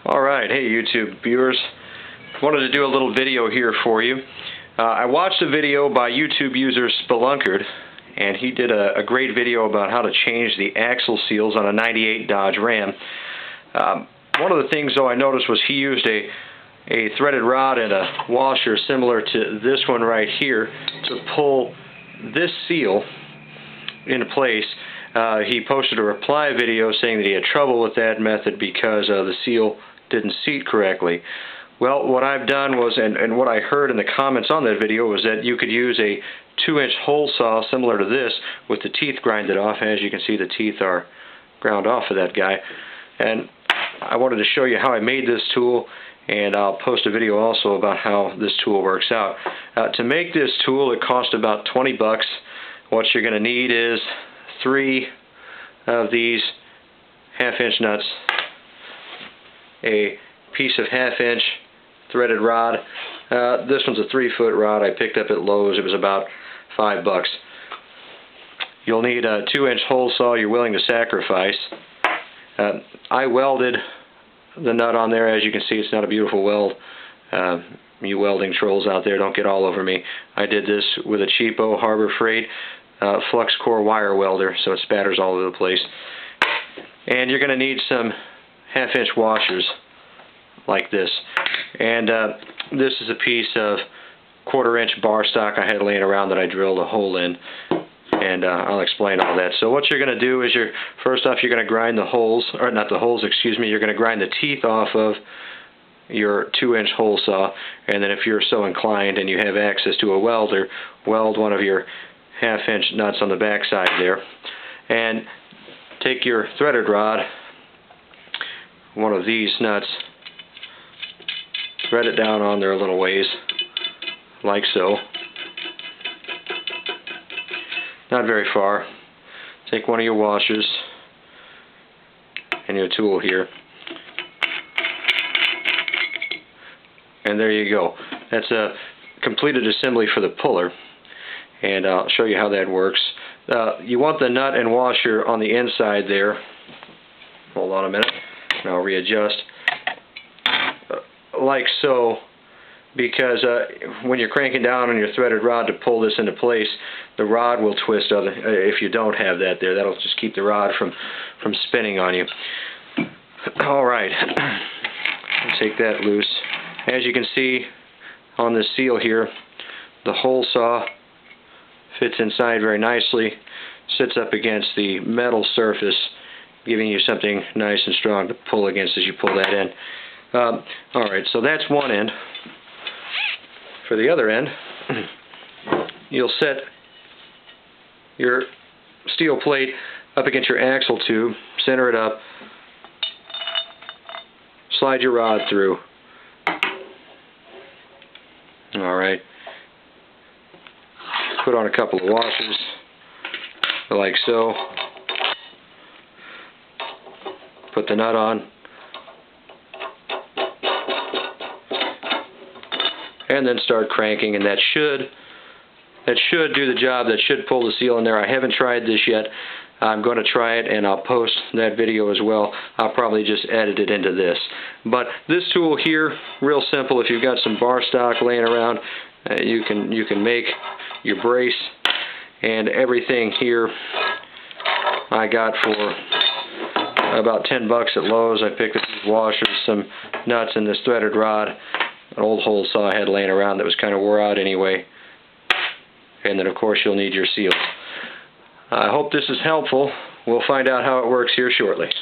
Alright, hey YouTube viewers. Wanted to do a little video here for you. I watched a video by YouTube user Spelunkard, and he did a great video about how to change the axle seals on a 98 Dodge Ram. One of the things though I noticed was he used a threaded rod and a washer similar to this one right here to pull this seal into place. He posted a reply video saying that he had trouble with that method because the seal didn't seat correctly. Well, what I've done was, and what I heard in the comments on that video was that you could use a 2-inch hole saw similar to this with the teeth grinded off. As you can see, the teeth are ground off of that guy. And I wanted to show you how I made this tool, and I'll post a video also about how this tool works out. To make this tool, it cost about 20 bucks. What you're going to need is 3 of these 1/2-inch nuts, a piece of 1/2-inch threaded rod. This one's a 3-foot rod I picked up at Lowe's. It was about 5 bucks. You'll need a 2-inch hole saw you're willing to sacrifice. I welded the nut on there. As you can see, it's not a beautiful weld. You welding trolls out there, don't get all over me. I did this with a cheapo Harbor Freight flux core wire welder, so it spatters all over the place. And you're going to need some 1/2-inch washers like this. And this is a piece of 1/4-inch bar stock I had laying around that I drilled a hole in. And I'll explain all that. So what you're going to do is first off you're going to grind the holes, or not the holes, excuse me, you're going to grind the teeth off of your 2-inch hole saw, and then if you're so inclined and you have access to a welder, weld one of your 1/2-inch nuts on the back side there. And take your threaded rod, one of these nuts, thread it down on there a little ways, like so. Not very far. Take one of your washers and your tool here, and there you go. That's a completed assembly for the puller, and I'll show you how that works. You want the nut and washer on the inside there. Hold on a minute, and I'll readjust like so, because when you're cranking down on your threaded rod to pull this into place, the rod will twist if you don't have that there. That'll just keep the rod from spinning on you. Alright, take that loose. As you can see on this seal here, the hole saw fits inside very nicely, sits up against the metal surface, giving you something nice and strong to pull against as you pull that in. Alright, so that's one end. For the other end, you'll set your steel plate up against your axle tube, center it up, slide your rod through. Alright. Put on a couple of washers, like so. Put the nut on. And then start cranking, and that should do the job. That should pull the seal in there. I haven't tried this yet. I'm going to try it, and I'll post that video as well. I'll probably just edit it into this. But this tool here, real simple. If you've got some bar stock laying around, you can make your brace, and everything here I got for about 10 bucks at Lowe's. I picked up these washers, some nuts, and this threaded rod, an old hole saw I had laying around that was kind of wore out anyway. And then of course you'll need your seals. I hope this is helpful. We'll find out how it works here shortly.